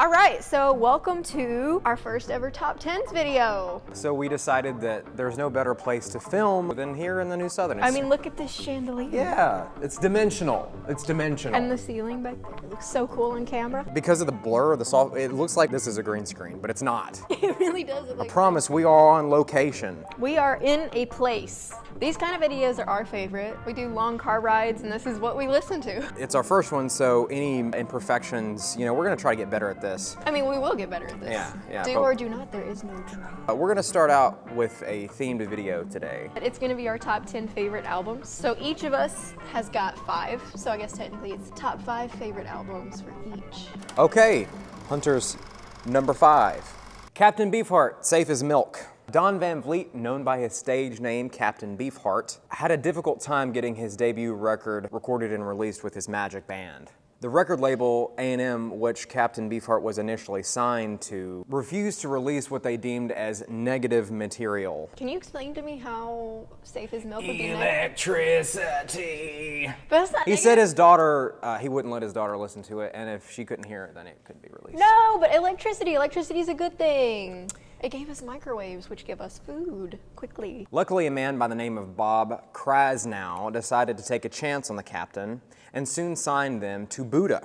All right, so welcome to our first ever top 10s video. So we decided that there's no better place to film than here in the New Southern. I mean, look at this chandelier. Yeah, it's dimensional. It's dimensional. And the ceiling back there looks so cool on camera. Because of the blur of the soft, it looks like this is a green screen, but it's not. It really does look like I promise we are on location. We are in a place. These kind of videos are our favorite. We do long car rides, and this is what we listen to. It's our first one, so any imperfections, you know, we're gonna try to get better at this. I mean, we will get better at this. Yeah. Do or do not, there is no try. We're gonna start out with a themed video today. It's gonna be our top 10 favorite albums. So each of us has got 5. So I guess technically it's top 5 favorite albums for each. Okay, Hunter's number 5. Captain Beefheart, Safe as Milk. Don Van Vliet, known by his stage name Captain Beefheart, had a difficult time getting his debut record recorded and released with his Magic Band. The record label, A&M, which Captain Beefheart was initially signed to, refused to release what they deemed as negative material. Can you explain to me how Safe as Milk would be negative? Electricity. But that's not He negative. said his daughter, he wouldn't let his daughter listen to it, and if she couldn't hear it, then it could be released. No, but electricity is a good thing. It gave us microwaves, which give us food quickly. Luckily, a man by the name of Bob Krasnow decided to take a chance on the Captain and soon signed them to Buddha,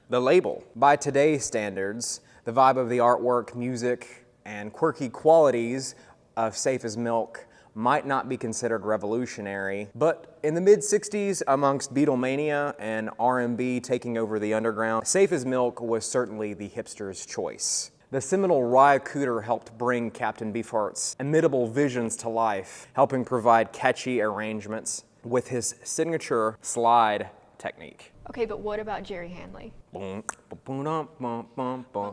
the label. By today's standards, the vibe of the artwork, music, and quirky qualities of Safe as Milk might not be considered revolutionary, but in the mid-60s, amongst Beatlemania and R&B taking over the underground, Safe as Milk was certainly the hipster's choice. The seminal Rye Cooter helped bring Captain Beefheart's imitable visions to life, helping provide catchy arrangements with his signature slide technique. Okay, but what about Jerry Hanley?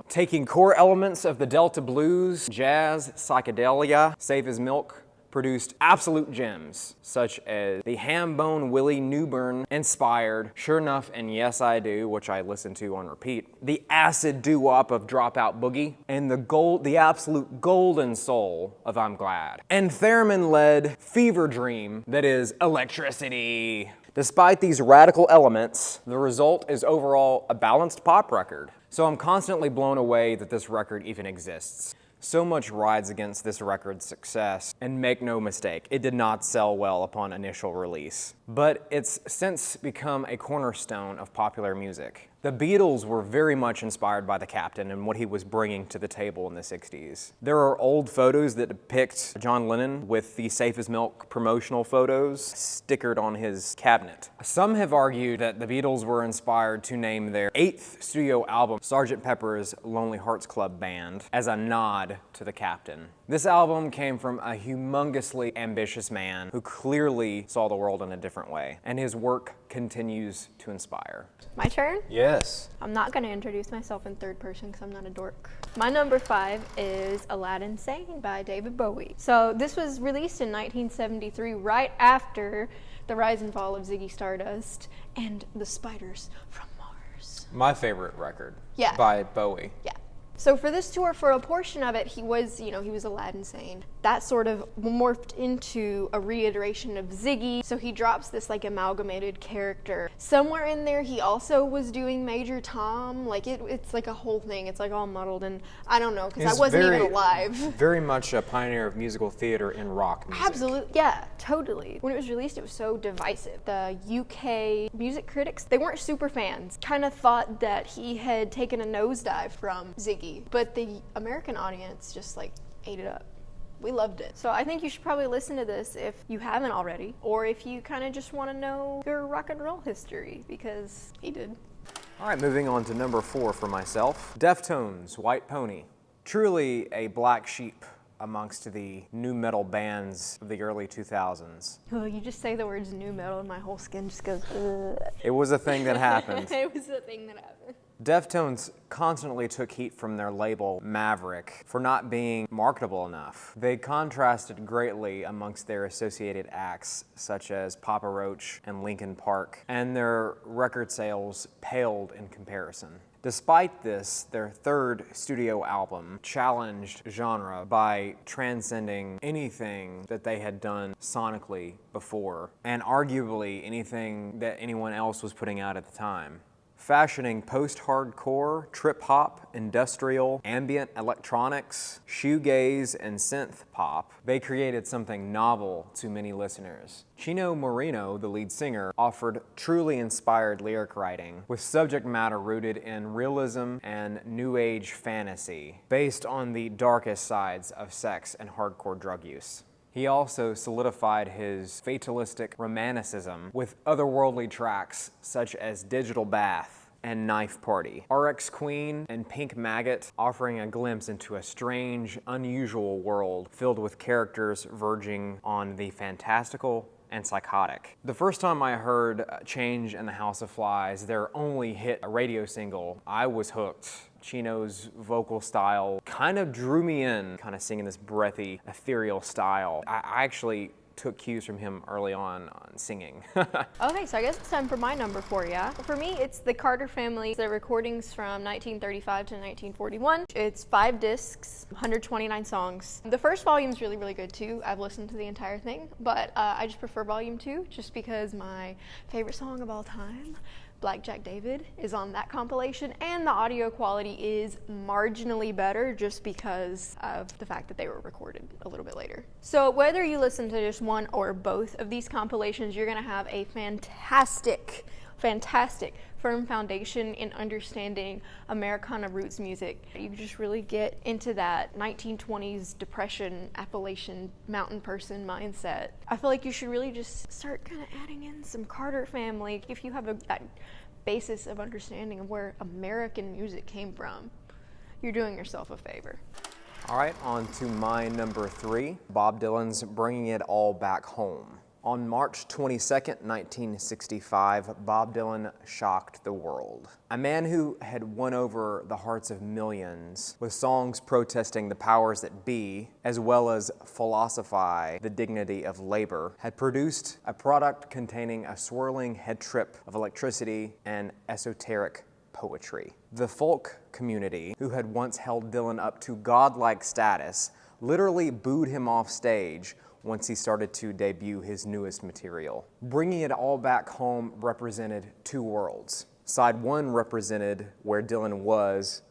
Taking core elements of the Delta blues, jazz, psychedelia, Safe as Milk produced absolute gems, such as the Hambone Willie Newburn inspired Sure Enough and Yes I Do, which I listen to on repeat, the acid doo-wop of Dropout Boogie, and the absolute golden soul of I'm Glad. And theremin-led fever dream that is Electricity. Despite these radical elements, the result is overall a balanced pop record. So I'm constantly blown away that this record even exists. So much rides against this record's success, and make no mistake, it did not sell well upon initial release. But it's since become a cornerstone of popular music. The Beatles were very much inspired by the Captain and what he was bringing to the table in the 60s. There are old photos that depict John Lennon with the Safe as Milk promotional photos stickered on his cabinet. Some have argued that the Beatles were inspired to name their 8th studio album, Sgt. Pepper's Lonely Hearts Club Band, as a nod to the Captain. This album came from a humongously ambitious man who clearly saw the world in a different way, and his work continues to inspire. My turn? Yes. I'm not going to introduce myself in third person because I'm not a dork. My number 5 is Aladdin Sane by David Bowie. So this was released in 1973, right after the rise and fall of Ziggy Stardust and the Spiders from Mars. My favorite record. Yeah. By Bowie. Yeah. So for this tour, for a portion of it, he was Aladdin Sane. That sort of morphed into a reiteration of Ziggy. So he drops this like amalgamated character. Somewhere in there, he also was doing Major Tom. Like it's like a whole thing. It's like all muddled, and I don't know because I wasn't even alive. Very much a pioneer of musical theater and rock music. Absolutely, yeah, totally. When it was released, it was so divisive. The UK music critics, they weren't super fans. Kind of thought that he had taken a nosedive from Ziggy. But the American audience just like ate it up. We loved it. So I think you should probably listen to this if you haven't already, or if you kind of just want to know your rock and roll history, because he did. All right, moving on to number 4 for myself. Deftones, White Pony. Truly a black sheep amongst the nu metal bands of the early 2000s. Oh, you just say the words nu metal and my whole skin just goes, ugh. It was a thing that happened. It was a thing that happened. Deftones constantly took heat from their label, Maverick, for not being marketable enough. They contrasted greatly amongst their associated acts, such as Papa Roach and Linkin Park, and their record sales paled in comparison. Despite this, their third studio album challenged genre by transcending anything that they had done sonically before, and arguably anything that anyone else was putting out at the time. fashioning post-hardcore, trip-hop, industrial, ambient electronics, shoegaze, and synth pop. They created something novel to many listeners. Chino Moreno, the lead singer, offered truly inspired lyric writing with subject matter rooted in realism and new age fantasy, based on the darkest sides of sex and hardcore drug use. He also solidified his fatalistic romanticism with otherworldly tracks such as Digital Bath and Knife Party. RX Queen and Pink Maggot offering a glimpse into a strange, unusual world filled with characters verging on the fantastical and psychotic. The first time I heard Change in the House of Flies, their only hit radio single, I was hooked. Chino's vocal style kind of drew me in, kind of singing this breathy, ethereal style. I actually took cues from him early on singing. Okay, so I guess it's time for my number 4, yeah? For me, it's the Carter Family. The recordings from 1935 to 1941. It's 5 discs, 129 songs. The first volume's really, really good too. I've listened to the entire thing, but I just prefer volume 2 just because my favorite song of all time, Blackjack David, is on that compilation, and the audio quality is marginally better just because of the fact that they were recorded a little bit later. So whether you listen to just one or both of these compilations, you're gonna have a fantastic firm foundation in understanding Americana roots music. You just really get into that 1920s Depression, Appalachian mountain person mindset. I feel like you should really just start kind of adding in some Carter Family. If you have that basis of understanding of where American music came from, you're doing yourself a favor. All right, on to my number 3, Bob Dylan's Bringing It All Back Home. On March 22nd, 1965, Bob Dylan shocked the world. A man who had won over the hearts of millions with songs protesting the powers that be, as well as philosophize the dignity of labor, had produced a product containing a swirling head trip of electricity and esoteric poetry. The folk community, who had once held Dylan up to godlike status, literally booed him off stage once he started to debut his newest material. Bringing It All Back Home represented 2 worlds. Side 1 represented where Dylan was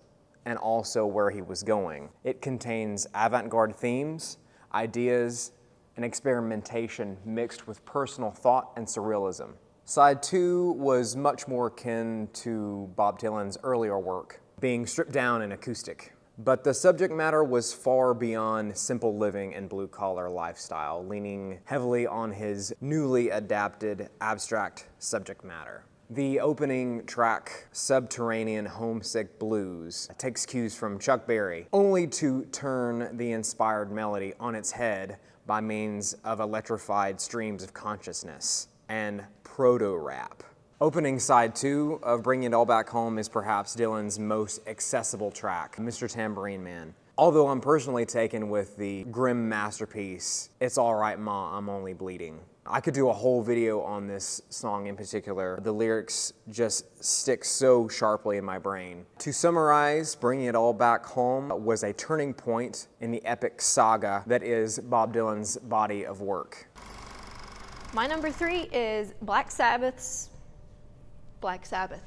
and also where he was going. It contains avant-garde themes, ideas, and experimentation mixed with personal thought and surrealism. Side 2 was much more akin to Bob Dylan's earlier work, being stripped down and acoustic. But the subject matter was far beyond simple living and blue-collar lifestyle, leaning heavily on his newly adapted abstract subject matter. The opening track, Subterranean Homesick Blues, takes cues from Chuck Berry, only to turn the inspired melody on its head by means of electrified streams of consciousness and proto-rap. Opening side 2 of Bringing It All Back Home is perhaps Dylan's most accessible track, Mr. Tambourine Man. Although I'm personally taken with the grim masterpiece, It's All Right Ma, I'm Only Bleeding. I could do a whole video on this song in particular. The lyrics just stick so sharply in my brain. To summarize, Bringing It All Back Home was a turning point in the epic saga that is Bob Dylan's body of work. My number 3 is Black Sabbath's Black Sabbath.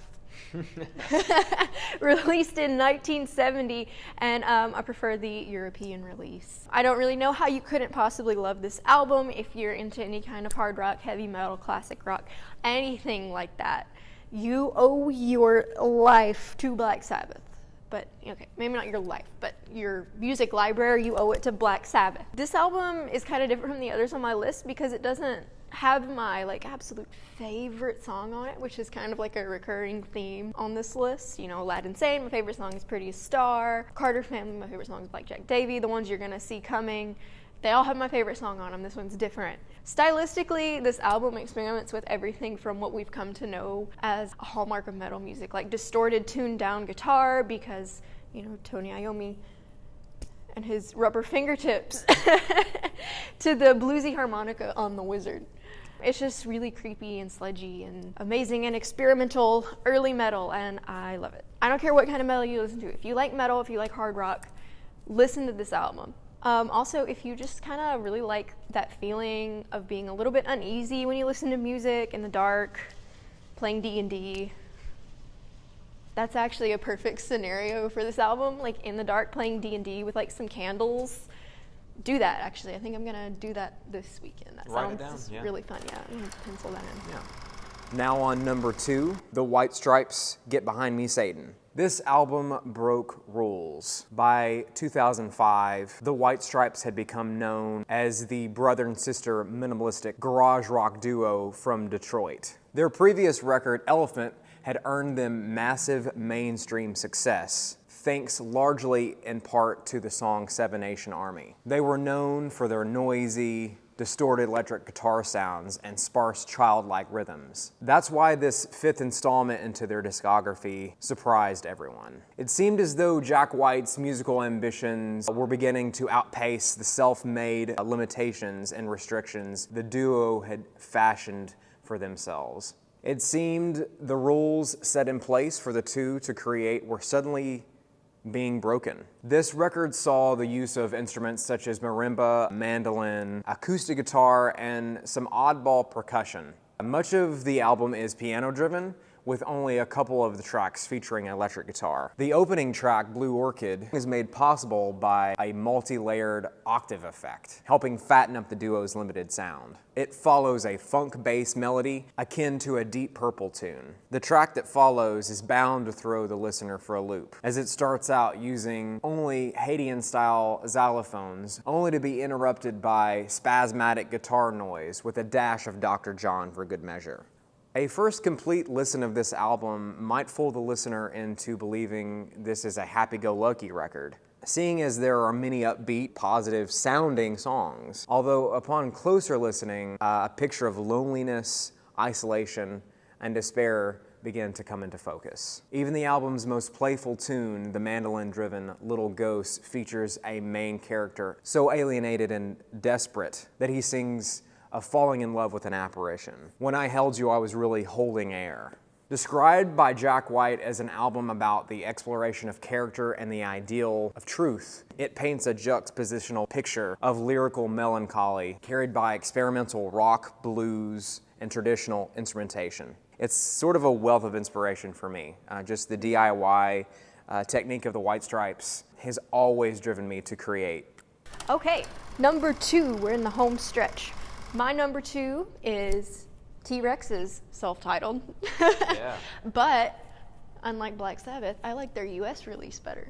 Released in 1970, and I prefer the European release. I don't really know how you couldn't possibly love this album if you're into any kind of hard rock, heavy metal, classic rock, anything like that. You owe your life to Black Sabbath. But, okay, maybe not your life, but your music library, you owe it to Black Sabbath. This album is kind of different from the others on my list because it doesn't have my absolute favorite song on it, which is kind of like a recurring theme on this list. You know, Aladdin Sane, my favorite song is Prettiest Star. Carter Family, my favorite song is Blackjack Davy. The ones you're gonna see coming, they all have my favorite song on them. This one's different. Stylistically, this album experiments with everything from what we've come to know as a hallmark of metal music, like distorted, tuned down guitar, because, you know, Tony Iommi and his rubber fingertips, to the bluesy harmonica on The Wizard. It's just really creepy and sludgy and amazing and experimental early metal, and I love it. I don't care what kind of metal you listen to. If you like metal, if you like hard rock, listen to this album. Also, if you just kind of really like that feeling of being a little bit uneasy when you listen to music in the dark, playing D&D, That's actually a perfect scenario for this album, like in the dark playing D&D with like some candles. Do that, actually. I think I'm gonna do that this weekend. That Write it sounds down, yeah. really fun. Yeah, I'm gonna pencil that in. Yeah. Now on number 2, The White Stripes, Get Behind Me, Satan. This album broke rules. By 2005, The White Stripes had become known as the brother and sister minimalistic garage rock duo from Detroit. Their previous record, Elephant, had earned them massive mainstream success, thanks largely in part to the song Seven Nation Army. They were known for their noisy, distorted electric guitar sounds and sparse childlike rhythms. That's why this 5th installment into their discography surprised everyone. It seemed as though Jack White's musical ambitions were beginning to outpace the self-made limitations and restrictions the duo had fashioned for themselves. It seemed the rules set in place for the two to create were suddenly being broken. This record saw the use of instruments such as marimba, mandolin, acoustic guitar, and some oddball percussion. Much of the album is piano-driven, with only a couple of the tracks featuring electric guitar. The opening track, Blue Orchid, is made possible by a multi-layered octave effect, helping fatten up the duo's limited sound. It follows a funk bass melody akin to a Deep Purple tune. The track that follows is bound to throw the listener for a loop, as it starts out using only Haitian-style xylophones, only to be interrupted by spasmodic guitar noise with a dash of Dr. John for good measure. A first complete listen of this album might fool the listener into believing this is a happy-go-lucky record, seeing as there are many upbeat, positive-sounding songs. Although upon closer listening, a picture of loneliness, isolation, and despair begin to come into focus. Even the album's most playful tune, the mandolin-driven Little Ghost, features a main character so alienated and desperate that he sings of falling in love with an apparition. When I held you, I was really holding air. Described by Jack White as an album about the exploration of character and the ideal of truth, it paints a juxtapositional picture of lyrical melancholy carried by experimental rock, blues, and traditional instrumentation. It's sort of a wealth of inspiration for me. Just the DIY technique of the White Stripes has always driven me to create. Okay, number 2, we're in the home stretch. My number 2 is TRex's self-titled. Yeah. But unlike Black Sabbath, I like their US release better.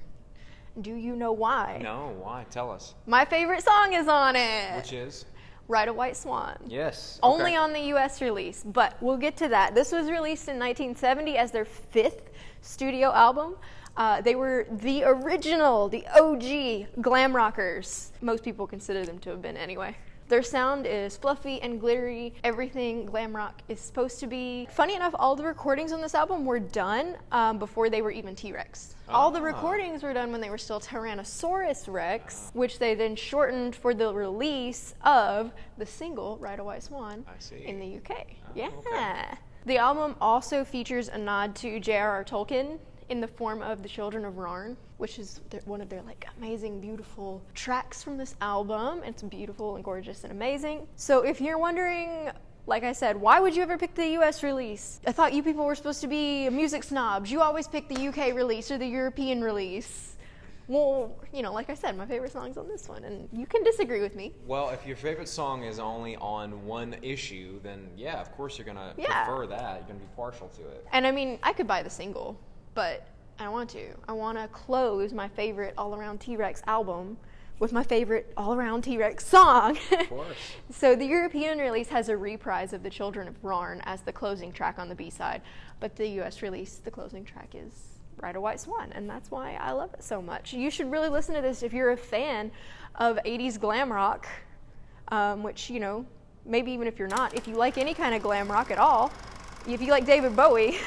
Do you know why? No, why? Tell us. My favorite song is on it. Which is? Ride a White Swan. Yes. Only on the US release, but we'll get to that. This was released in 1970 as their 5th studio album. They were the original, the OG glam rockers. Most people consider them to have been anyway. Their sound is fluffy and glittery, everything glam rock is supposed to be. Funny enough, all the recordings on this album were done before they were even T-Rex. All the recordings were done when they were still Tyrannosaurus Rex, which they then shortened for the release of the single Ride a White Swan in the UK. Okay. The album also features a nod to J.R.R. Tolkien in the form of The Children of Rarn, which is one of their like amazing, beautiful tracks from this album. It's beautiful and gorgeous and amazing. So if you're wondering, like I said, why would you ever pick the US release? I thought you people were supposed to be music snobs. You always pick the UK release or the European release. Well, you know, like I said, my favorite song's on this one, and you can disagree with me. Well, if your favorite song is only on one issue, then yeah, of course you're gonna prefer that. You're gonna be partial to it. And I mean, I could buy the single, but I don't want to. I want to close my favorite all-around T-Rex album with my favorite all-around T-Rex song. Of course. So the European release has a reprise of The Children of Rarn as the closing track on the B-side, but the US release, the closing track is Ride a White Swan, and that's why I love it so much. You should really listen to this if you're a fan of 80s glam rock, which, you know, maybe even if you're not, if you like any kind of glam rock at all, if you like David Bowie,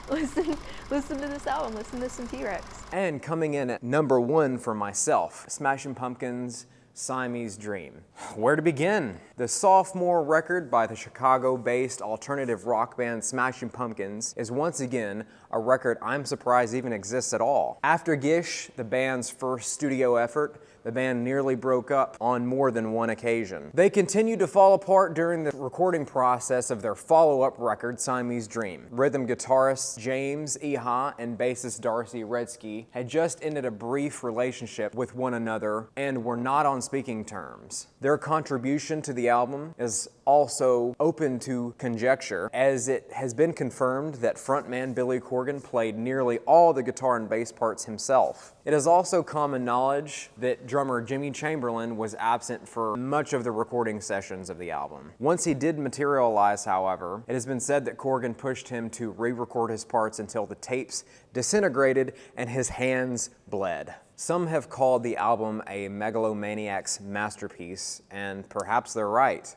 listen to this album, listen to some T-Rex. And coming in at number 1 for myself, Smashing Pumpkins' Siamese Dream. Where to begin? The sophomore record by the Chicago-based alternative rock band Smashing Pumpkins is once again a record I'm surprised even exists at all. After Gish, the band's first studio effort, the band nearly broke up on more than one occasion. They continued to fall apart during the recording process of their follow-up record, Siamese Dream. Rhythm guitarists James Iha and bassist Darcy Redsky had just ended a brief relationship with one another and were not on speaking terms. Their contribution to the album is also open to conjecture, as it has been confirmed that frontman Billy Corgan played nearly all the guitar and bass parts himself. It is also common knowledge that drummer Jimmy Chamberlin was absent for much of the recording sessions of the album. Once he did materialize, however, it has been said that Corgan pushed him to re-record his parts until the tapes disintegrated and his hands bled. Some have called the album a megalomaniac's masterpiece, and perhaps they're right.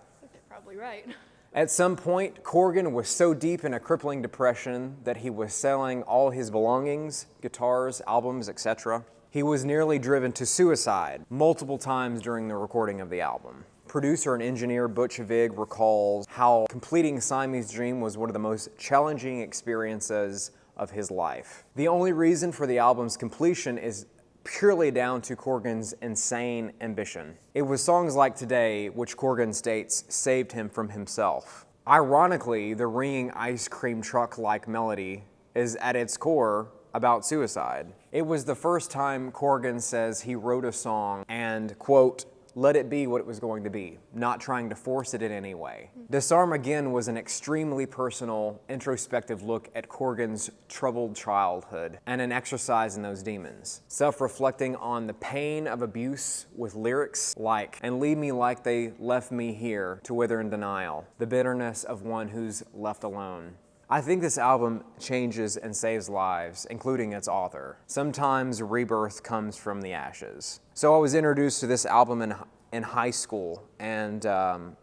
Probably right. At some point, Corgan was so deep in a crippling depression that he was selling all his belongings, guitars, albums, etc. He was nearly driven to suicide multiple times during the recording of the album. Producer and engineer Butch Vig recalls how completing Siamese Dream was one of the most challenging experiences of his life. The only reason for the album's completion is purely down to Corgan's insane ambition. It was songs like Today, which Corgan states saved him from himself. Ironically, the ringing ice cream truck-like melody is at its core about suicide. It was the first time Corgan says he wrote a song and, quote, let it be what it was going to be, not trying to force it in any way. Disarm Again was an extremely personal, introspective look at Corgan's troubled childhood and an exercise in those demons. Self-reflecting on the pain of abuse with lyrics like, and leave me like they left me here to wither in denial, the bitterness of one who's left alone. I think this album changes and saves lives, including its author. Sometimes rebirth comes from the ashes. So I was introduced to this album in high school, and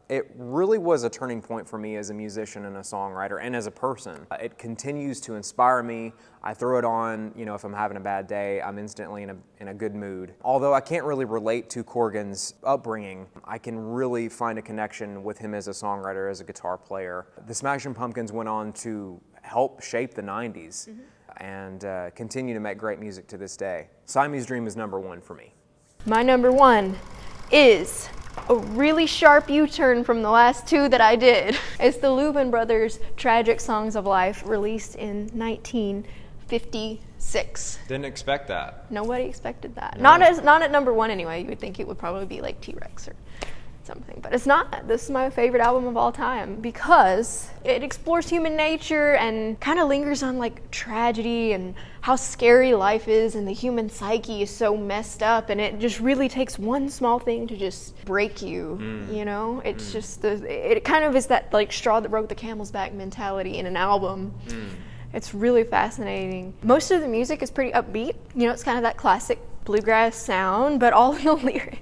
it really was a turning point for me as a musician and a songwriter and as a person. It continues to inspire me. I throw it on, if I'm having a bad day, I'm instantly in a good mood. Although I can't really relate to Corgan's upbringing, I can really find a connection with him as a songwriter, as a guitar player. The Smashing Pumpkins went on to help shape the 90s and continue to make great music to this day. Siamese Dream is number one for me. My number one is a really sharp U-turn from the last two that I did. It's the Lubin Brothers' Tragic Songs of Life, released in 1956. Didn't expect that. Nobody expected that. No. Not at number one anyway. You would think it would probably be like TRex or something, but it's not. This is my favorite album of all time because it explores human nature and kind of lingers on like tragedy and how scary life is, and the human psyche is so messed up, and it just really takes one small thing to just break you. It's just it kind of is that like straw that broke the camel's back mentality in an album. It's really fascinating. Most of the music is pretty upbeat. It's kind of that classic bluegrass sound, but all the lyrics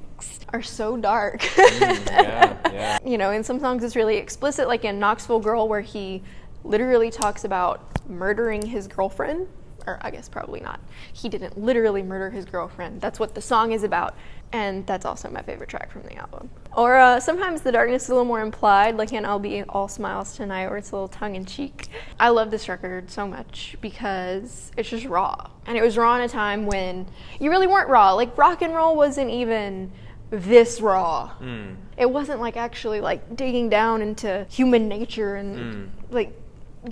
are so dark. Yeah. In some songs it's really explicit, like in Knoxville Girl, where he literally talks about murdering his girlfriend. Or I guess probably not. He didn't literally murder his girlfriend. That's what the song is about. And that's also my favorite track from the album. Or sometimes the darkness is a little more implied, like in I'll Be All Smiles Tonight, where it's a little tongue-in-cheek. I love this record so much because it's just raw. And it was raw in a time when you really weren't raw. Like rock and roll wasn't even this raw. It wasn't like actually like digging down into human nature and like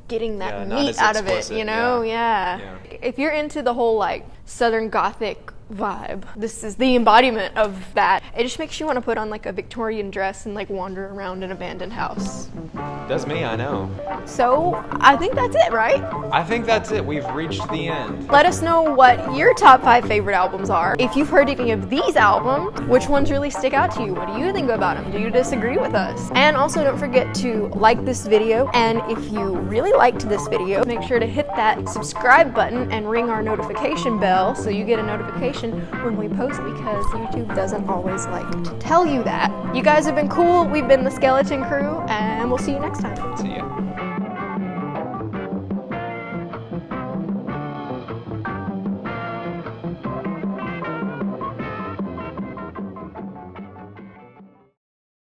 getting that meat out of it, Yeah. If you're into the whole like Southern Gothic vibe, this is the embodiment of that. It just makes you want to put on like a Victorian dress and like wander around an abandoned house. That's me, I know. So I think that's it, right? I think that's it. We've reached the end. Let us know what your top 5 favorite albums are. If you've heard any of these albums, which ones really stick out to you? What do you think about them? Do you disagree with us? And also don't forget to like this video. And if you really liked this video, make sure to hit that subscribe button and ring our notification bell so you get a notification when we post, because YouTube doesn't always like to tell you that. You guys have been cool. We've been the Skeleton Crew, and we'll see you next time. See ya.